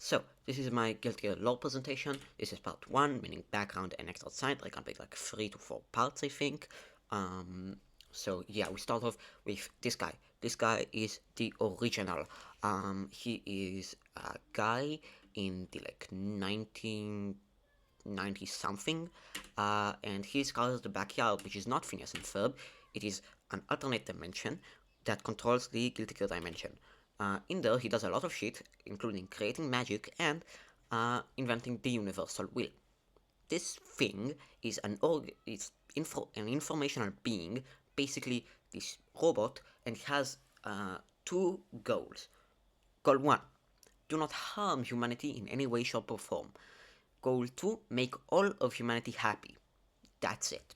So, this is my Guilty Gear lore presentation. This is part 1, meaning background and next outside. I can make like 3 to 4 parts, I think. So yeah, we start off with this guy. This guy is the original. He is a guy in the like 1990 something, and he scars the backyard, which is not Phineas and Ferb. It is an alternate dimension that controls the Guilty Gear dimension. In there, he does a lot of shit, including creating magic and inventing the universal will. This thing is an informational being, basically this robot, and it has two goals. Goal 1, do not harm humanity in any way, shape, or form. Goal 2, make all of humanity happy. That's it.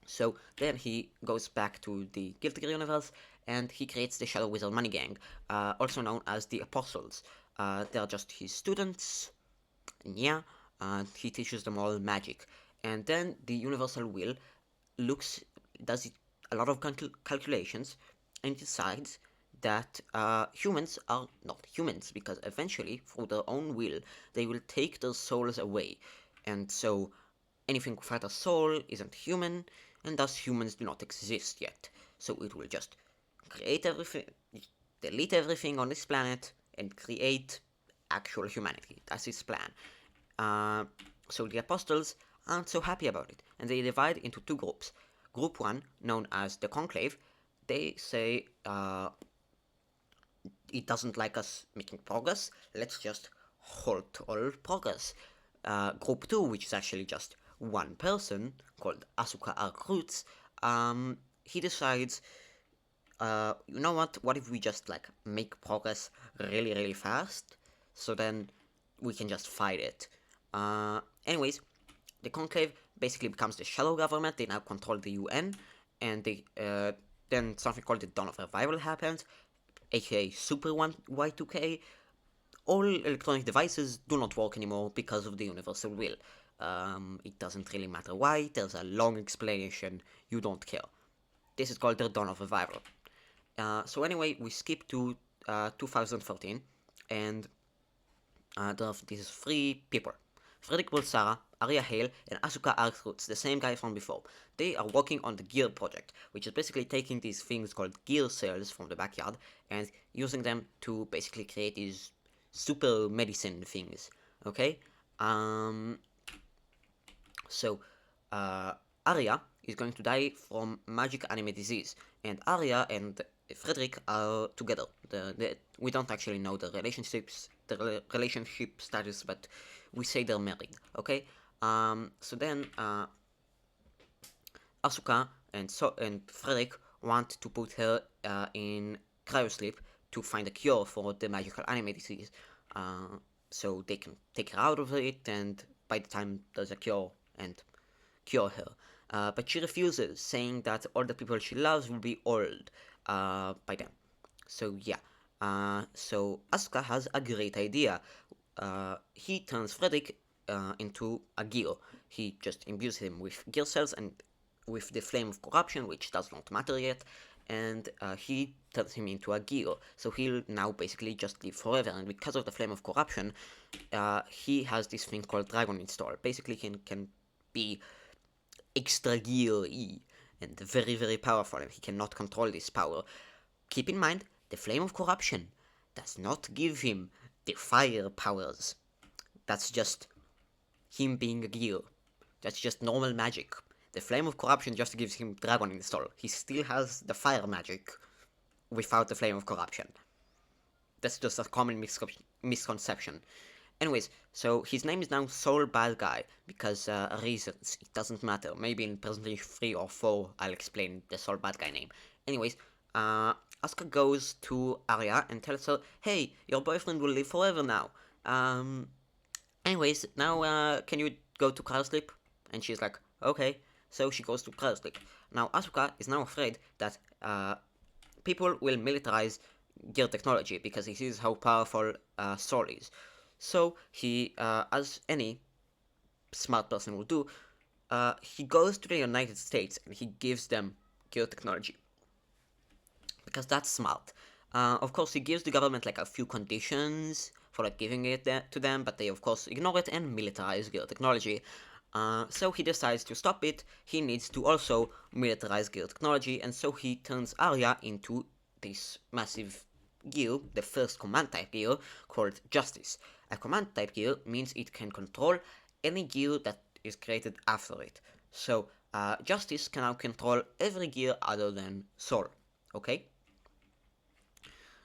So then he goes back to the Guilty Gear universe and he creates the Shadow Wizard Money Gang, also known as the Apostles. They're just his students, and yeah, he teaches them all magic. And then the Universal Will does a lot of calculations and decides that humans are not humans because eventually, through their own will, they will take their souls away. And so anything without a soul isn't human, and thus humans do not exist yet. So it will just create everything, delete everything on this planet, and create actual humanity. That's his plan. So the apostles aren't so happy about it, and they divide into two groups. Group 1, known as the Conclave, they say it doesn't like us making progress, let's just halt all progress. Group 2, which is actually just one person called Asuka Arkroots, he decides, you know what if we just like make progress really, really fast, so then we can just fight it. Anyways, the Conclave basically becomes the shadow government. They now control the UN, and then something called the Dawn of Revival happens, aka Super Y2K. All electronic devices do not work anymore because of the universal will. It doesn't really matter why, there's a long explanation, you don't care. This is called the Dawn of Revival. So anyway, we skip to 2013, and this is 3 people. Frederick Bulsara, Arya Hale, and Asuka Arkroots, the same guy from before. They are working on the Gear project, which is basically taking these things called gear cells from the backyard and using them to basically create these super medicine things. Okay? So, Arya is going to die from magic anime disease, and Arya and Frederick are together. We don't actually know the relationship status, but we say they're married. Okay. So then Asuka and Frederick want to put her in cryosleep to find a cure for the magical anime disease. So they can take her out of it, and by the time there's a cure, and cure her. But she refuses, saying that all the people she loves will be old by then. So yeah. So Asuka has a great idea. He turns Frederick into a gear. He just imbues him with gear cells and with the flame of corruption, which does not matter yet, and he turns him into a gear. So he'll now basically just live forever, and because of the flame of corruption, he has this thing called Dragon Install. Basically, can be extra gear-y and very, very powerful, and he cannot control this power. Keep in mind, the flame of corruption does not give him the fire powers. That's just him being a gear. That's just normal magic. The flame of corruption just gives him dragon install. He still has the fire magic without the flame of corruption. That's just a common misconception. Anyways, so his name is now Soul Bad Guy because reasons. It doesn't matter. Maybe in presentation 3 or 4 I'll explain the Soul Bad Guy name. Anyways, Asuka goes to Arya and tells her, hey, your boyfriend will live forever now. Anyways, now can you go to cryosleep? And she's like, okay. So she goes to cryosleep. Now Asuka is now afraid that people will militarize gear technology because he sees how powerful Soul is. So he, as any smart person will do, he goes to the United States and he gives them gear technology. Because that's smart. Of course, he gives the government like a few conditions for like giving it to them, but they of course ignore it and militarize Gear technology. So he decides to stop it. He needs to also militarize Gear technology, and so he turns Arya into this massive gear, the first command type gear, called Justice. A command type gear means it can control any gear that is created after it. So Justice can now control every gear other than Soul. Okay?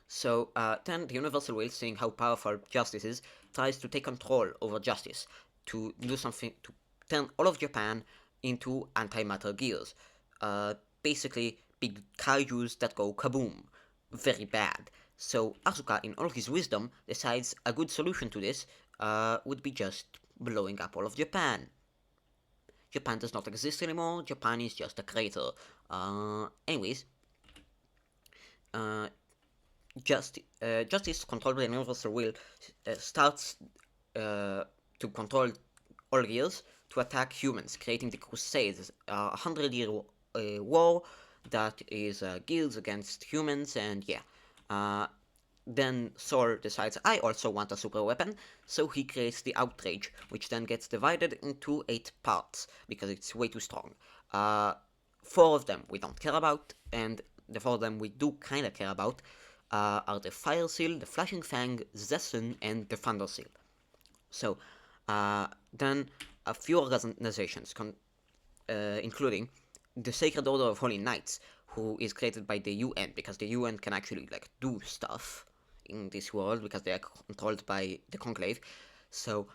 So then the Universal Will, seeing how powerful Justice is, tries to take control over Justice, to do something, to turn all of Japan into antimatter gears. Basically, big kaijus that go kaboom. Very bad. So Asuka, in all his wisdom, decides a good solution to this would be just blowing up all of Japan. Japan does not exist anymore. Japan is just a crater. Anyways, Justice, controlled by the Universal Will, starts to control all gears to attack humans, creating the Crusades, a 100-year war that is guilds against humans, and yeah. Then Soul decides, I also want a super weapon, so he creates the Outrage, which then gets divided into 8 parts, because it's way too strong. 4 of them we don't care about, and the 4 of them we do kinda care about are the Fire Seal, the Flashing Fang, Zessen, and the Thunder Seal. So, then a few organizations, including the Sacred Order of Holy Knights, who is created by the UN, because the UN can actually like do stuff in this world because they are controlled by the Conclave. So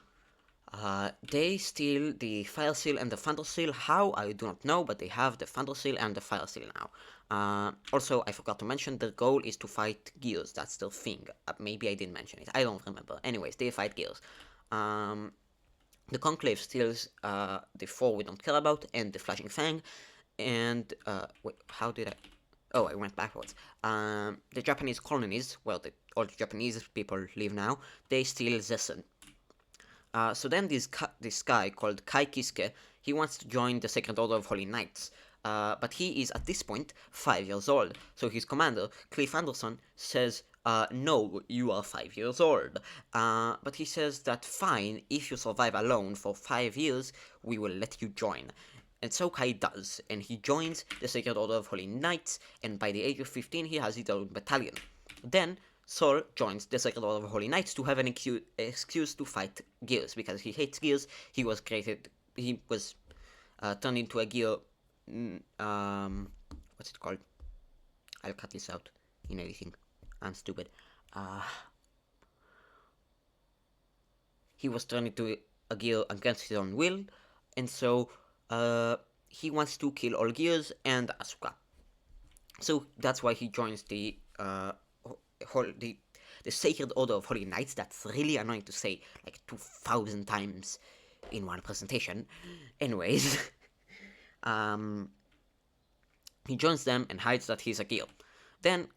they steal the Fire Seal and the Thunder Seal. How, I do not know, but they have the Thunder Seal and the Fire Seal now. Also, I forgot to mention, their goal is to fight Gears. That's their thing. Maybe I didn't mention it. I don't remember. Anyways, they fight Gears. The Conclave steals the 4 we don't care about and the Flashing Fang. And, wait, how did I... Oh, I went backwards. The Japanese colonies, where all the Japanese people live now, they steal Zessen. So then this guy called Kai Kisuke, he wants to join the Sacred Order of Holy Knights. But he is at this point 5 years old. So his commander, Cliff Anderson, says, no, you are 5 years old. But he says that fine, if you survive alone for 5 years, we will let you join. And so Kai does, and he joins the Sacred Order of Holy Knights, and by the age of 15 he has his own battalion. Then Sol joins the Sacred Order of Holy Knights to have an excuse to fight Gears, because he hates Gears. He was turned into a Gear, what's it called? I'll cut this out in editing. I'm stupid. He was turned into a Gear against his own will, and so he wants to kill all Gears and Asuka. So that's why he joins the Sacred Order of Holy Knights. That's really annoying to say like 2,000 times in one presentation. Anyways, he joins them and hides that he's a Gear. Then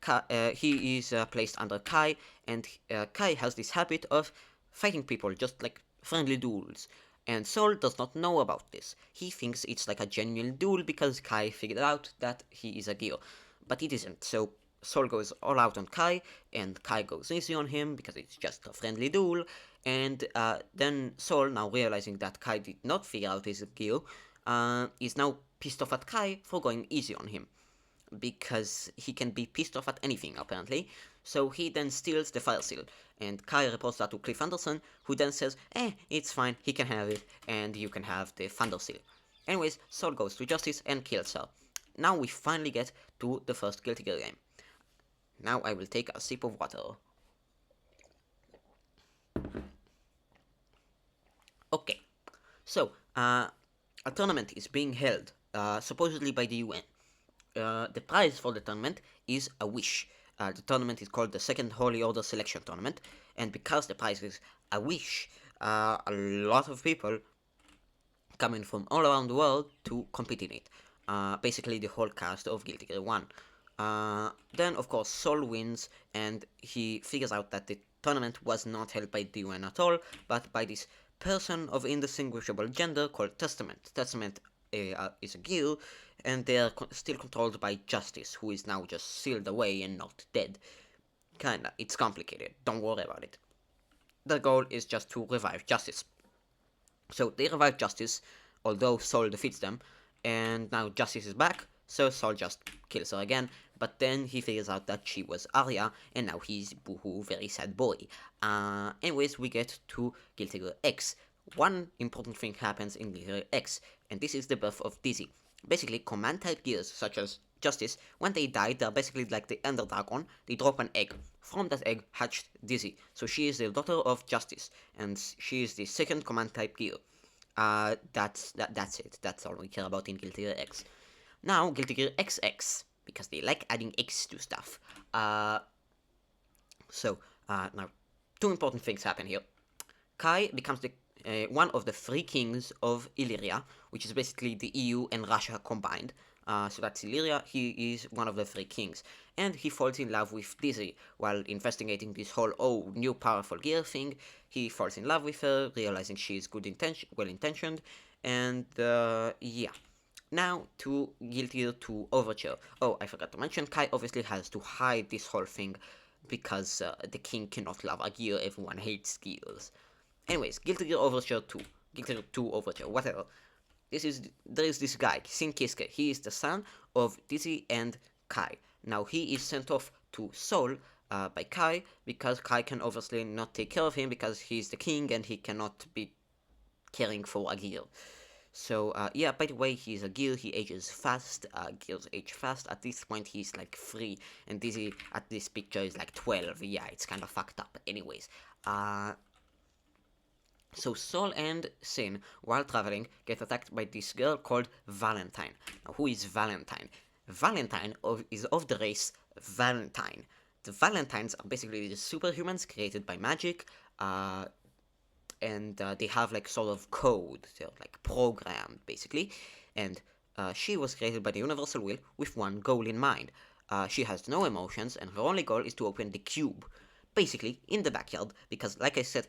he is placed under Kai, and Kai has this habit of fighting people, just like friendly duels. And Sol does not know about this. He thinks it's like a genuine duel because Kai figured out that he is a Gear. But it isn't, so Sol goes all out on Kai, and Kai goes easy on him because it's just a friendly duel. And then Sol, now realizing that Kai did not figure out his Gear, is now pissed off at Kai for going easy on him. Because he can be pissed off at anything, apparently. So he then steals the Fire Seal, and Kai reports that to Cliff Anderson, who then says, it's fine, he can have it, and you can have the Thunder Seal. Anyways, Sol goes to Justice and kills her. Now we finally get to the first Guilty Gear game. Now I will take a sip of water. Okay, so, a tournament is being held, supposedly by the UN. The prize for the tournament is a wish. The tournament is called the Second Holy Order Selection Tournament, and because the prize is a wish, a lot of people coming from all around the world to compete in it. Basically the whole cast of Guilty Gear 1. Then, of course, Sol wins, and he figures out that the tournament was not held by the UN at all, but by this person of indistinguishable gender called Testament. Testament is a Gear, and they are still controlled by Justice, who is now just sealed away and not dead. Kinda, it's complicated, don't worry about it. the goal is just to revive Justice. So they revive Justice, although Sol defeats them, and now Justice is back, so Sol just kills her again, but then he figures out that she was Arya, and now he's boohoo, very sad boy. Anyways, we get to Guilty Gear X. One important thing happens in Guilty Gear X, and this is the birth of Dizzy. Basically, command type gears such as Justice, when they die, they're basically like the Ender Dragon. They drop an egg. From that egg hatched Dizzy. So she is the daughter of Justice, and she is the second command type gear. That's it. That's all we care about in Guilty Gear X. Now, Guilty Gear XX, because they like adding X to stuff. Now, two important things happen here. Kai becomes the one of the three kings of Illyria, which is basically the EU and Russia combined. So that's Illyria. He is one of the three kings, and he falls in love with Dizzy while investigating this whole new powerful gear thing. He falls in love with her, realizing she is well intentioned, and yeah. Now to Guilty Gear 2 Overture. Oh, I forgot to mention, Kai obviously has to hide this whole thing because the king cannot love a gear. Everyone hates gears. Anyways, Guilty Gear Overture 2. Guilty Gear 2 Overture, whatever. There is this guy, Sin Kiske. He is the son of Dizzy and Kai. Now he is sent off to Seoul by Kai because Kai can obviously not take care of him because he's the king and he cannot be caring for a gear. So yeah, by the way, he's a gear. He ages fast. Gears age fast. At this point, he's like 3, and Dizzy at this picture is like 12. Yeah, it's kind of fucked up. Anyways, so Sol and Sin, while traveling, get attacked by this girl called Valentine. Now, who is Valentine? Valentine is of the race Valentine. The Valentines are basically the superhumans created by magic, and they have like sort of code. They're like programmed, basically. And she was created by the Universal Will with one goal in mind. She has no emotions, and her only goal is to open the cube. Basically, in the backyard, because like I said,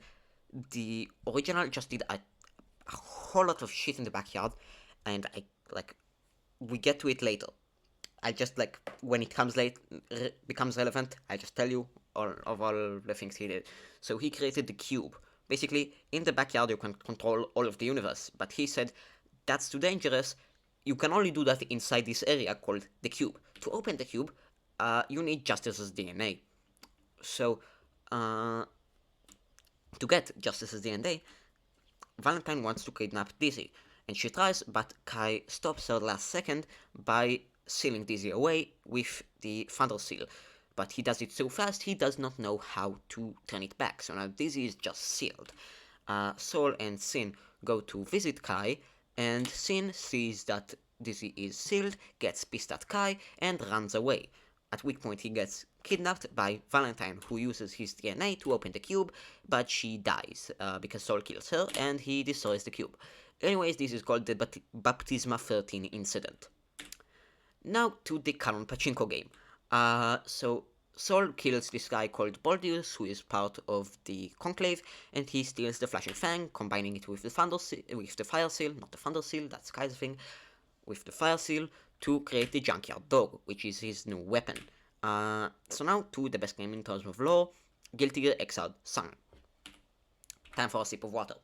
the original just did a whole lot of shit in the backyard, and we get to it later. I just when it becomes relevant, I just tell you all the things he did. So he created the cube. Basically, in the backyard you can control all of the universe, but he said that's too dangerous. You can only do that inside this area called the cube. To open the cube, you need Justice's DNA. So, to get Justice's DNA, Valentine wants to kidnap Dizzy, and she tries, but Kai stops her last second by sealing Dizzy away with the Thunder Seal. But he does it so fast, he does not know how to turn it back, so now Dizzy is just sealed. Sol and Sin go to visit Kai, and Sin sees that Dizzy is sealed, gets pissed at Kai, and runs away. At which point he gets kidnapped by Valentine, who uses his DNA to open the cube, but she dies because Sol kills her and he destroys the cube. Anyways, this is called the Baptisma 13 incident. Now to the canon pachinko game. So Sol kills this guy called Baldius, who is part of the Conclave, and he steals the Flashing Fang, combining it with the Fire Seal, not the Thunder Seal, that's Kai's thing, with the Fire Seal, to create the Junkyard Dog, which is his new weapon. So now to the best game in terms of lore, Guilty Gear Xrd Sun. Time for a sip of water.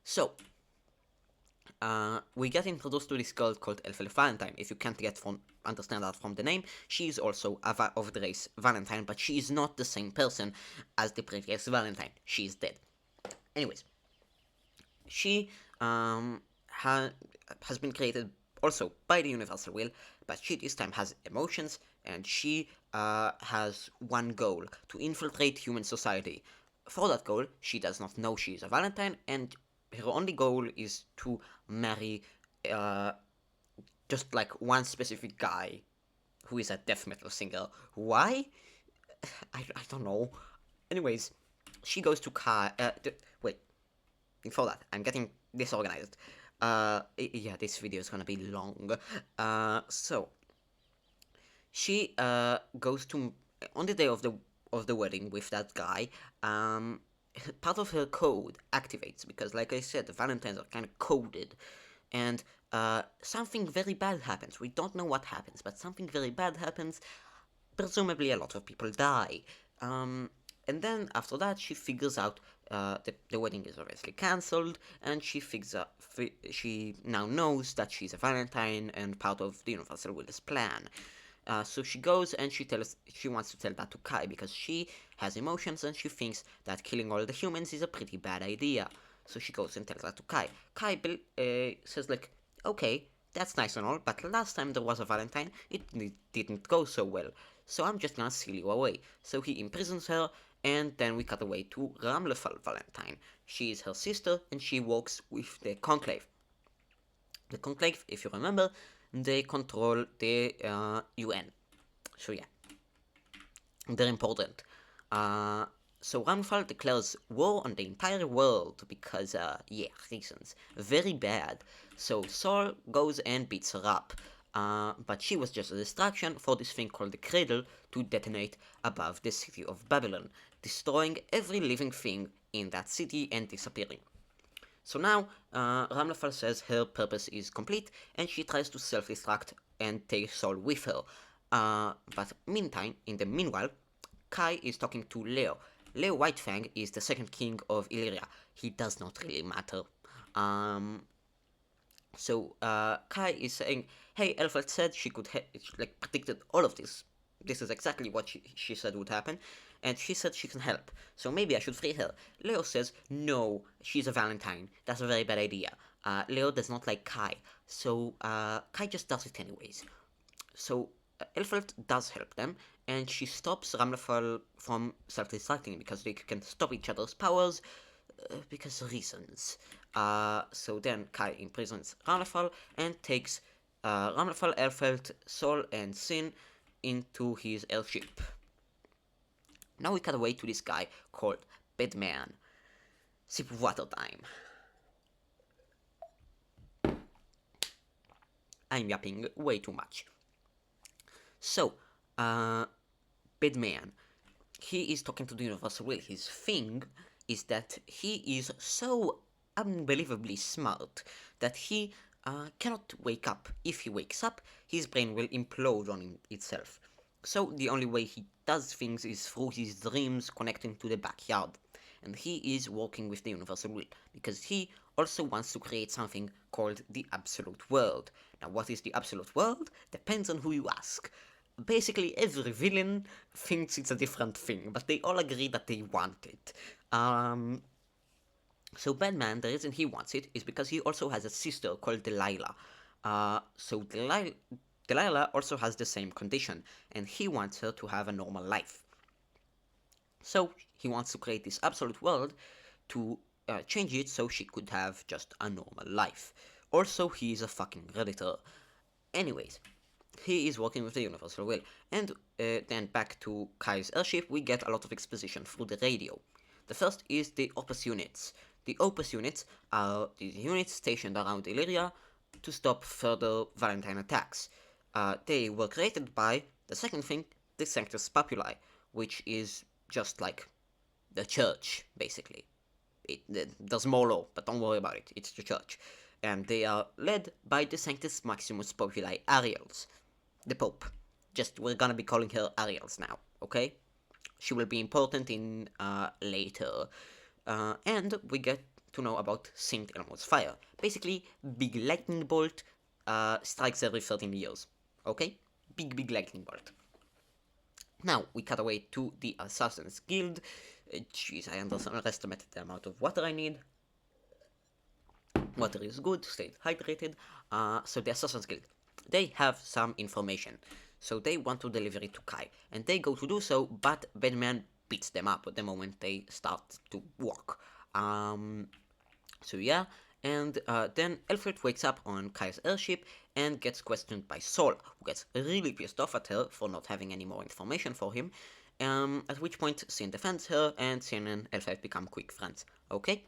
So, we get introduced to this girl called Elfele Valentine. If you can't understand that from the name, she is also of the race Valentine, but she is not the same person as the previous Valentine. She is dead. Anyways, she has been created also by the Universal Will, but she this time has emotions, and she has one goal: to infiltrate human society. For that goal, she does not know she is a Valentine, and her only goal is to marry just one specific guy who is a death metal singer. Why? I don't know. Anyways, she goes to wait. Before that, I'm getting disorganized. Yeah, this video is gonna be long. So she goes to on the day of the wedding with that guy. Part of her code activates because, like I said, the Valentines are kind of coded, and something very bad happens. We don't know what happens, but something very bad happens. presumably a lot of people die. Um, and then after that, she figures out the wedding is obviously cancelled, and she now knows that she's a Valentine and part of the Universal Will's plan. So she goes and she wants to tell that to Kai because she has emotions and she thinks that killing all the humans is a pretty bad idea. So she goes and tells that to Kai. Kai says like, okay, that's nice and all, but last time there was a Valentine, it didn't go so well. So I'm just gonna seal you away. So he imprisons her, and then we cut away to Ramlefal Valentine. She is her sister, and she works with the Conclave. The Conclave, if you remember, they control the UN. So yeah, they're important. Uh, so Ramfal declares war on the entire world because, yeah, reasons. Very bad. So Saul goes and beats her up. But she was just a distraction for this thing called the Cradle to detonate above the city of Babylon, destroying every living thing in that city and disappearing. So now, Ramlafal says her purpose is complete, and she tries to self-destruct and take Saul with her. But meantime, in the meanwhile, Kai is talking to Leo. Leo Whitefang is the second king of Illyria. He does not really matter. So Kai is saying, "Hey, Elfred said she could like predicted all of this. This is exactly what she said would happen, and she said she can help. So maybe I should free her." Leo says, "No, she's a Valentine. That's a very bad idea." Leo does not like Kai, so Kai just does it anyways. So Elfred does help them, and she stops Ramlefal from self-destructing because they can stop each other's powers because reasons. So then Kai imprisons Ramlefal and takes Ramlefal, Elfeld, Sol, and Sin into his airship. Now we cut away to this guy called Bedman. Sip of water time. I'm yapping way too much. So, Bedman, he is talking to the Universal Will. His thing is that he is so unbelievably smart that he cannot wake up. If he wakes up, his brain will implode on itself. So the only way he does things is through his dreams connecting to the backyard. And he is working with the Universal Will because he also wants to create something called the Absolute World. Now, what is the Absolute World? Depends on who you ask. Basically, every villain thinks it's a different thing, but they all agree that they want it. So Batman, the reason he wants it is because he also has a sister called Delilah. So Delilah also has the same condition, and he wants her to have a normal life. So he wants to create this absolute world to change it so she could have just a normal life. Also, he is a fucking redditor. Anyways, he is working with the Universal Will. And then back to Kai's airship, we get a lot of exposition through the radio. The first is the Opus units. The Opus units are the units stationed around Illyria to stop further Valentine attacks. They were created by, the second thing, the Sanctus Populi, which is just like the church, basically. There's more law, but don't worry about it, it's the church. And they are led by the Sanctus Maximus Populi Ariels, the Pope. Just, we're gonna be calling her Ariels now, okay? She will be important in later. And we get to know about Saint Elmo's fire. Basically, big lightning bolt strikes every 13 years, okay? Big lightning bolt. Now, we cut away to the Assassin's Guild. Jeez, I underestimated the amount of water I need. Water is good, stay hydrated. So the Assassin's Guild, they have some information. So they want to deliver it to Kai. And they go to do so, but Batman beats them up the moment they start to walk. So yeah, and then Alfred wakes up on Kai's airship and gets questioned by Saul, who gets really pissed off at her for not having any more information for him. At which point Sin defends her, and Sin and Alfred become quick friends. Okay.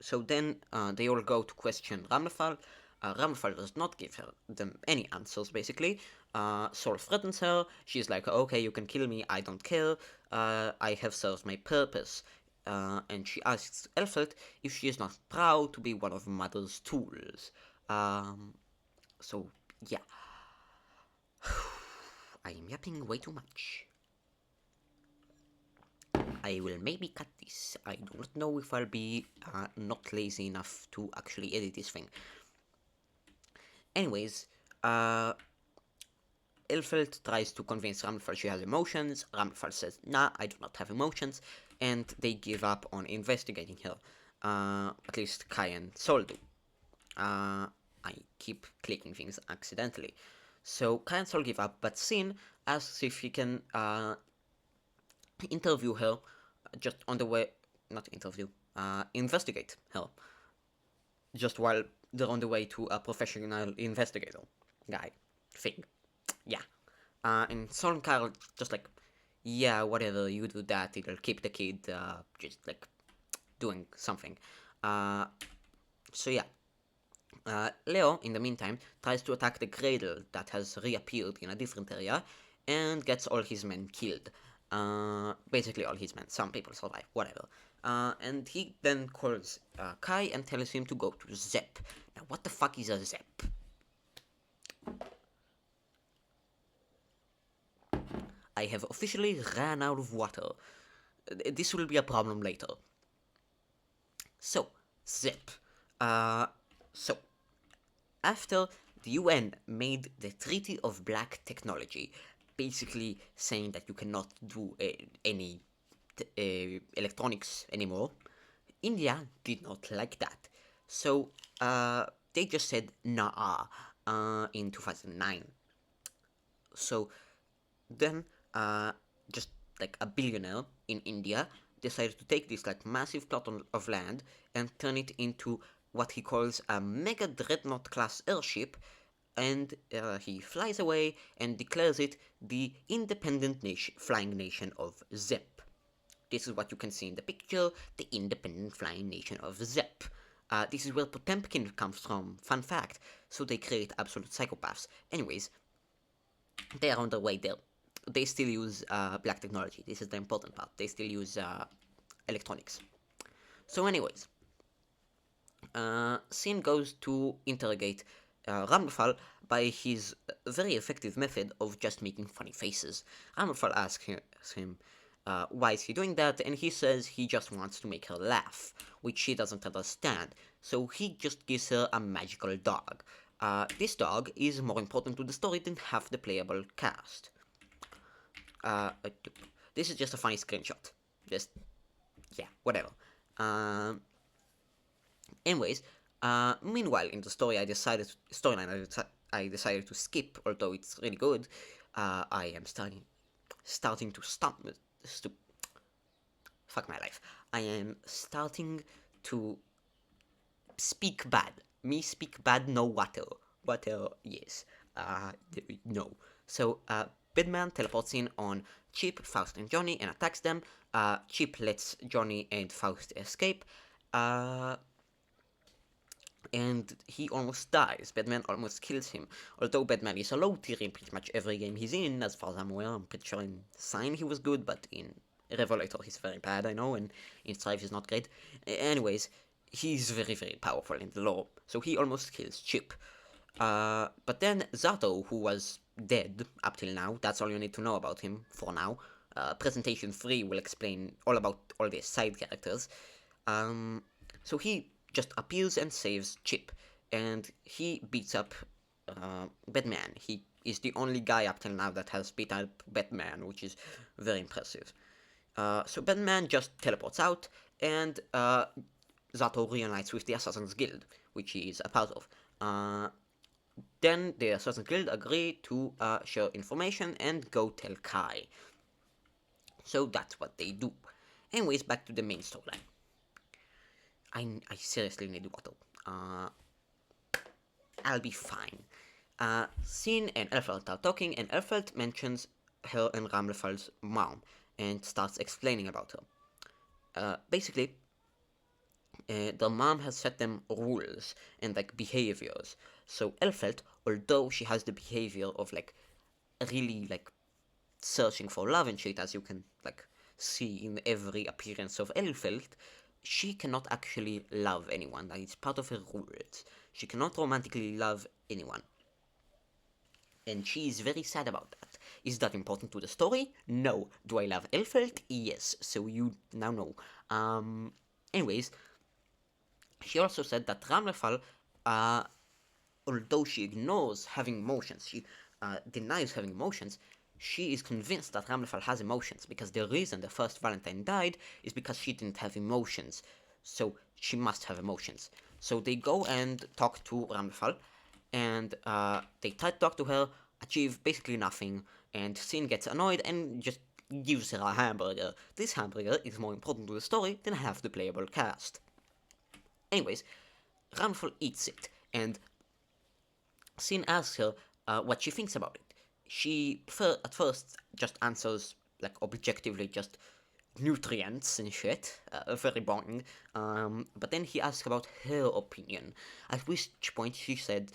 So then they all go to question Ramlefal. Ramlefal does not give them any answers, basically. Saul threatens her. She's like, okay, you can kill me, I don't care. I have served my purpose. And she asks Elfred if she is not proud to be one of Mother's tools. So, yeah. I am yapping way too much. I will maybe cut this. I do not know if I'll be not lazy enough to actually edit this thing. Anyways, Ilfeld tries to convince Ramlfall she has emotions. Ramlfall says, nah, I do not have emotions, and they give up on investigating her. At least Kai and Sol do. I keep clicking things accidentally. So Kai and Sol give up, but Sin asks if he can interview her just on the way, not interview, investigate her, just while they're on the way to a professional investigator guy thing. Yeah. And Sol and Carl just like, yeah, whatever, you do that, it'll keep the kid just like doing something. So yeah. Leo, in the meantime, tries to attack the cradle that has reappeared in a different area and gets all his men killed. Basically all his men. Some people survive, whatever. And he then calls Kai and tells him to go to Zep. Now, what the fuck is a Zep? I have officially ran out of water. This will be a problem later. So, Zep. So, after the UN made the Treaty of Black Technology, basically saying that you cannot do any electronics anymore, India did not like that. So they just said nah in 2009. So then just like a billionaire in India decided to take this like massive plot of land and turn it into what he calls a mega dreadnought class airship, and he flies away and declares it the independent flying nation of Zep. This is what you can see in the picture, the independent flying nation of Zep. This is where Potemkin comes from, fun fact, so they create absolute psychopaths. Anyways, they are on their way there. They still use black technology, this is the important part, they still use electronics. So anyways, Sin goes to interrogate Ramlfall by his very effective method of just making funny faces. Ramlfall asks him why is he doing that, and he says he just wants to make her laugh, which she doesn't understand, so he just gives her a magical dog. This dog is more important to the story than half the playable cast. This is just a funny screenshot. Just, yeah, whatever. Anyways, meanwhile in the story, I decided to skip, although it's really good. I am starting to stop. Fuck my life. I am starting to speak bad. Me speak bad, no water. Water, yes. No. So, Bedman teleports in on Chip, Faust, and Johnny and attacks them. Chip lets Johnny and Faust escape. And he almost dies. Batman almost kills him. Although Batman is a low tier in pretty much every game he's in, as far as I'm aware. I'm pretty sure in Sign he was good, but in Revelator he's very bad, I know, and in Strife he's not great. Anyways, he's very, very powerful in the lore, so he almost kills Chip. But then Zato, who was dead up till now, that's all you need to know about him for now. Presentation 3 will explain all about all the side characters. So he just appears and saves Chip, and he beats up Batman. He is the only guy up till now that has beat up Batman, which is very impressive. So Batman just teleports out, and Zato reunites with the Assassin's Guild, which he is a part of. Then the Assassin's Guild agree to share information and go tell Kai. So that's what they do. Anyways, back to the main storyline. I seriously need water. I'll be fine. Sin and Elfeld are talking, and Elfeld mentions her and Ramlefall's mom and starts explaining about her. Basically, the mom has set them rules and like behaviors. So Elfeld, although she has the behavior of like really like searching for love and shit, as you can like see in every appearance of Elfeld, she cannot actually love anyone. That is part of her rules. She cannot romantically love anyone. And she is very sad about that. Is that important to the story? No. Do I love Elfeld? Yes. So you now know. Anyways, she also said that Ramlefal, although she ignores having emotions, she denies having emotions, she is convinced that Ramlefal has emotions, because the reason the first Valentine died is because she didn't have emotions. So she must have emotions. So they go and talk to Ramlefal, and they try to talk to her, achieve basically nothing, and Sin gets annoyed and just gives her a hamburger. This hamburger is more important to the story than half the playable cast. Anyways, Ramlefal eats it, and Sin asks her what she thinks about it. She at first just answers like objectively just nutrients and shit, very boring. But then he asks about her opinion, at which point she said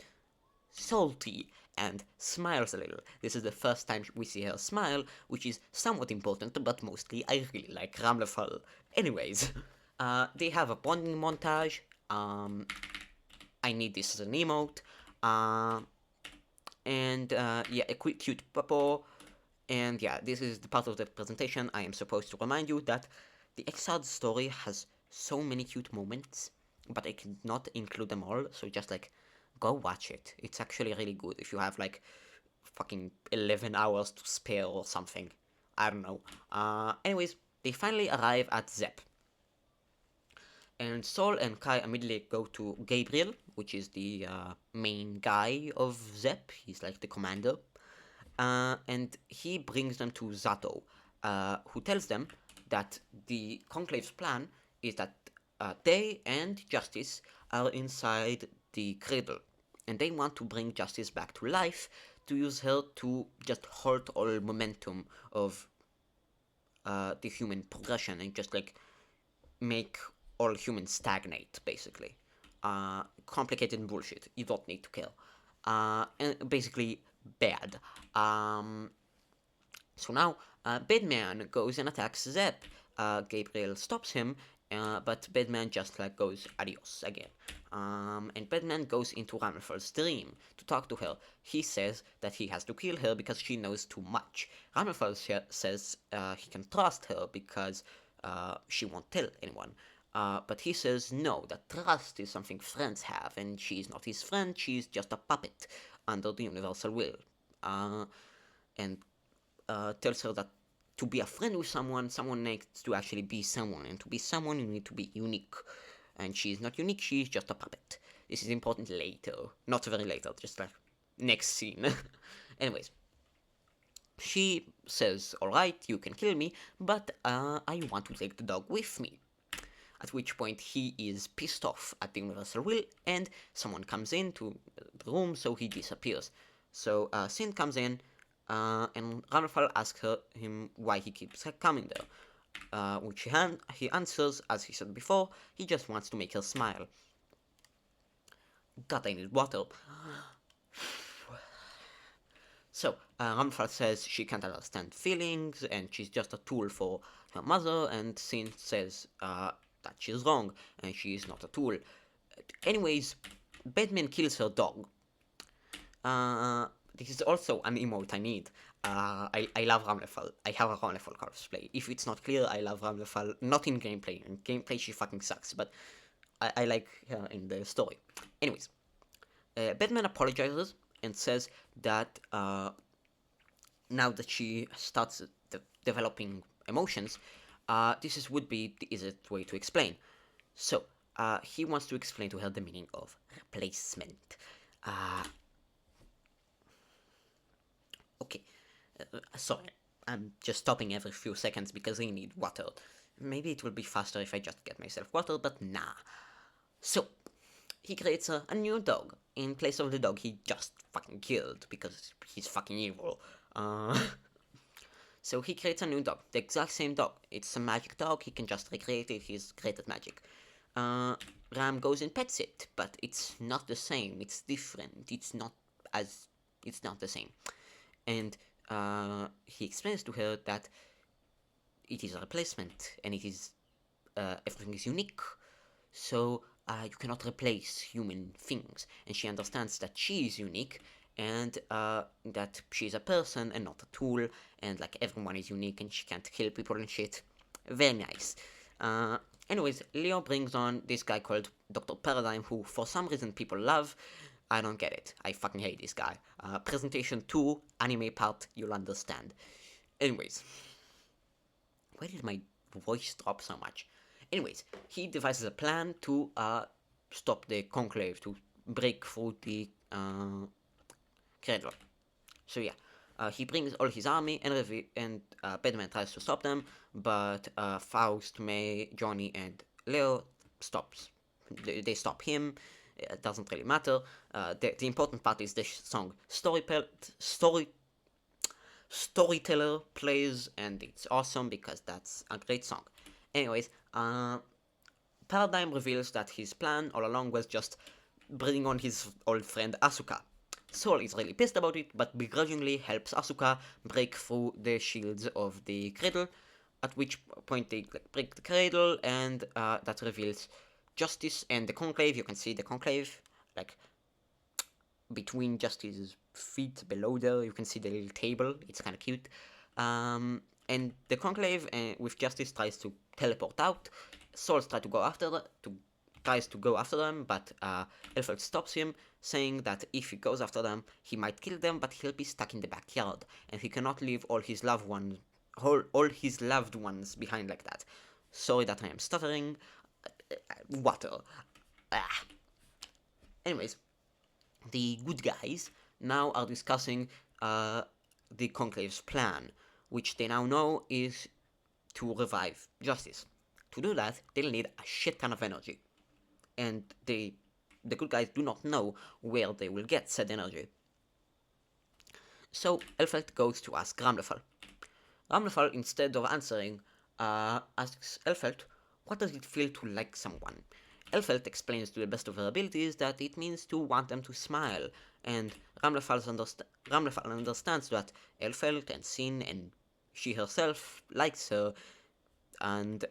salty and smiles a little. This is the first time we see her smile, which is somewhat important, but mostly I really like Ramlefal. Anyways, they have a bonding montage. I need this as an emote. And yeah, a quick cute puppo. And yeah, this is the part of the presentation. I am supposed to remind you that the Exard story has so many cute moments, but I cannot include them all, so just like go watch it. It's actually really good if you have like fucking 11 hours to spare or something. I don't know. Anyways, they finally arrive at Zep. And Sol and Kai immediately go to Gabriel, which is the main guy of Zep. He's like the commander. And he brings them to Zato, who tells them that the Conclave's plan is that they and Justice are inside the cradle, and they want to bring Justice back to life to use her to just halt all momentum of the human progression and just like make all humans stagnate, basically. Complicated bullshit. You don't need to kill. And basically bad. So now, Bedman goes and attacks Zep. Gabriel stops him, but Bedman just like goes adios again. And Bedman goes into Ramlefal's dream to talk to her. He says that he has to kill her because she knows too much. Ramlefal says he can trust her because she won't tell anyone. But he says no, that trust is something friends have, and she's not his friend, she's just a puppet under the universal will. And tells her that to be a friend with someone, someone needs to actually be someone, and to be someone, you need to be unique. And she's not unique, she's just a puppet. This is important later. Not very later, just like next scene. Anyways, she says, alright, you can kill me, but I want to take the dog with me. At which point he is pissed off at the universal will, and someone comes into the room, so he disappears. So Sin comes in, and Ramlefal asks him why he keeps coming there. Which he answers, as he said before, he just wants to make her smile. God, I need water. So, Ramlefal says she can't understand feelings, and she's just a tool for her mother, and Sin says that she's wrong, and she is not a tool. Anyways, Batman kills her dog. This is also an emote I need. I love Ramlefal. I have a Ramlefal cosplay. If it's not clear, I love Ramlefal. Not in gameplay. In gameplay, she fucking sucks, but I like her in the story. Anyways, Batman apologizes and says that now that she starts developing emotions, would be the easiest way to explain. So, he wants to explain to her the meaning of replacement. Okay, sorry, I'm just stopping every few seconds because I need water. Maybe it will be faster if I just get myself water, but nah. So, he creates a new dog in place of the dog he just fucking killed because he's fucking evil. So he creates a new dog, the exact same dog. It's a magic dog, he can just recreate it, he's great at magic. Ram goes and pets it, but it's not the same, it's different, it's not the same. And he explains to her that it is a replacement, and it is everything is unique, so you cannot replace human things. And she understands that she is unique, and that she's a person and not a tool, and like everyone is unique and she can't kill people and shit. Very nice. Uh, Anyways, Leo brings on this guy called Dr. Paradigm, who for some reason people love. I don't get it. I fucking hate this guy. Presentation 2, anime part, you'll understand. Anyways, why did my voice drop so much? Anyways, he devises a plan to stop the conclave, to break through the cradle. So yeah, he brings all his army, and Batman tries to stop them, but Faust, May, Johnny, and Leo stops. They stop him. It doesn't really matter. The important part is this song. Storyteller plays, and it's awesome because that's a great song. Anyways, Paradigm reveals that his plan all along was just bringing on his old friend Asuka. Sol is really pissed about it, but begrudgingly helps Asuka break through the shields of the cradle, at which point they break the cradle, and that reveals Justice and the Conclave. You can see the Conclave, like, between Justice's feet below there, you can see the little table. It's kind of cute. And the Conclave with Justice tries to teleport out. Souls tries to go after them, but Elfeld stops him, saying that if he goes after them, he might kill them, but he'll be stuck in the backyard, and he cannot leave all his loved ones behind like that. Sorry that I am stuttering. Water. Anyways, the good guys now are discussing the Conclave's plan, which they now know is to revive Justice. To do that, they'll need a shit ton of energy, and the good guys do not know where they will get said energy. So Elfeld goes to ask Ramlefal. Ramlefal, instead of answering, asks Elfeld, what does it feel to like someone? Elfeld explains to the best of her abilities that it means to want them to smile, and Ramlefal understands that Elfeld and Sin and she herself likes her, and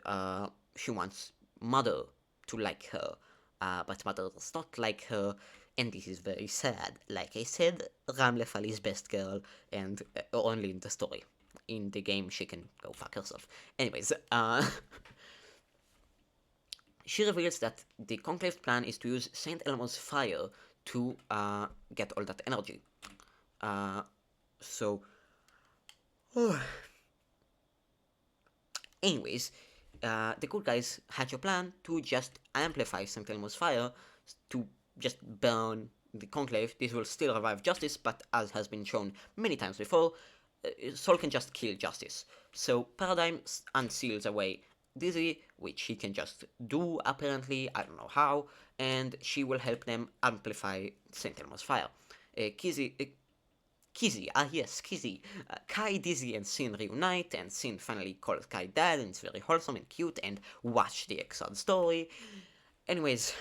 she wants Mother to like her, but Mother does not like her, and this is very sad. Like I said, Ramlefal is best girl, and only in the story. In the game, she can go fuck herself. Anyways, she reveals that the Conclave's plan is to use Saint Elmo's fire to get all that energy. So, anyways, the good guys hatch a plan to just amplify St. Elmo's fire to just burn the Conclave. This will still revive Justice, but as has been shown many times before, Sol can just kill Justice. So Paradigm unseals away Dizzy, which he can just do apparently, I don't know how, and she will help them amplify St. Elmo's fire. Kizzy, Kai, Dizzy, and Sin reunite, and Sin finally calls Kai dad, and it's very wholesome and cute, and watch the Exod story. Anyways,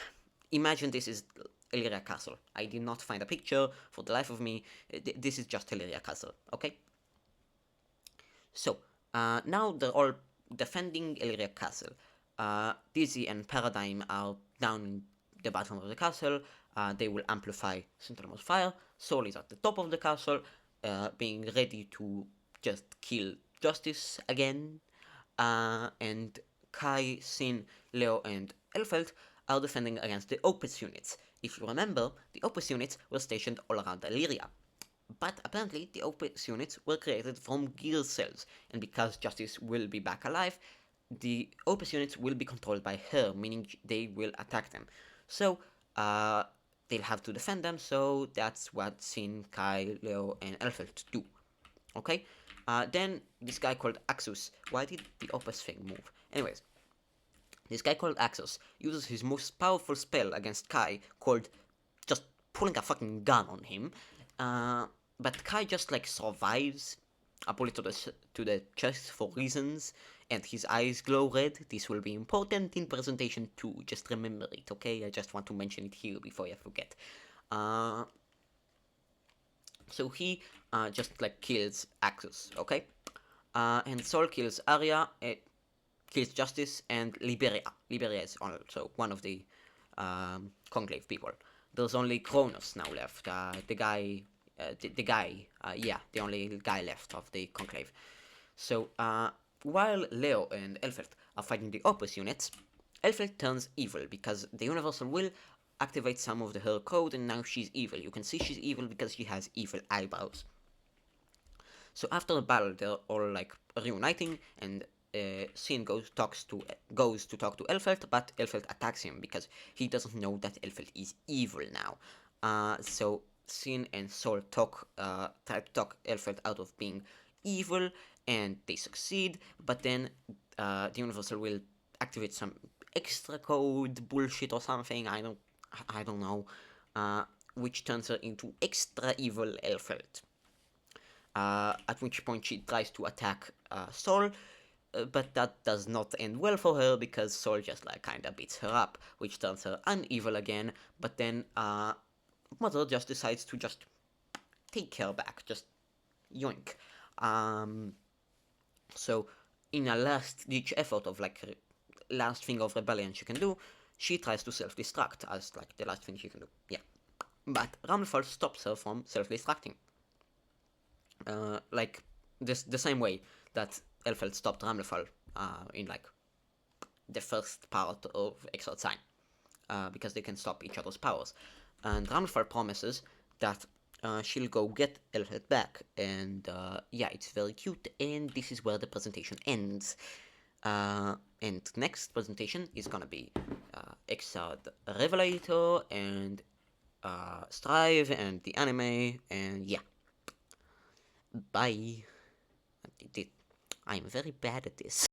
imagine this is Illyria Castle. I did not find a picture for the life of me. This is just Illyria Castle, okay? So, now they're all defending Illyria Castle. Dizzy and Paradigm are down in the bottom of the castle. They will amplify St. Elmo's fire. Sol is at the top of the castle, being ready to just kill Justice again. And Kai, Sin, Leo, and Elfeld are defending against the Opus units. If you remember, the Opus units were stationed all around Illyria. But apparently, the Opus units were created from gear cells, and because Justice will be back alive, the Opus units will be controlled by her, meaning they will attack them. So, they'll have to defend them, so that's what Sin, Kai, Leo, and Elfeld do. Okay? Then, this guy called Axus. Why did the Opus thing move? Anyways, this guy called Axus uses his most powerful spell against Kai, called just pulling a fucking gun on him. But Kai just like survives a bullet to the chest for reasons, and his eyes glow red. This will be important in presentation 2. Just remember it, okay? I just want to mention it here before I forget. So he just like kills Axus, okay? And Sol kills Arya, kills Justice, and Liberia. Liberia is also one of the Conclave people. There's only Kronos now left, the guy the guy, yeah, the only guy left of the conclave. So while Leo and Elfert are fighting the Opus units, Elfert turns evil because the Universal Will activates some of her code, and now she's evil. You can see she's evil because she has evil eyebrows. So after the battle, they're all like reuniting, and Sin goes to talk to Elfelt, but Elfelt attacks him because he doesn't know that Elfelt is evil now. So Sin and Sol try to talk Elfelt out of being evil, and they succeed. But then the Universal will activate some extra code bullshit or something. I don't know, which turns her into extra evil Elfelt. At which point she tries to attack Sol, but that does not end well for her because Sol just like kinda beats her up, which turns her unevil again. But then Mother just decides to just take her back, just yoink. So in a last ditch effort of like last thing of rebellion she can do, she tries to self-destruct as like the last thing she can do. Yeah, but Ramlfall stops her from self-destructing. Like the same way that Elfeld stopped Ramlefall in like the first part of Exiled Sign, because they can stop each other's powers. And Ramlefall promises that she'll go get Elfeld back, and yeah, it's very cute. And this is where the presentation ends. And next presentation is gonna be Exiled Revelator and Strive and the anime, and yeah. Bye. I'm very bad at this.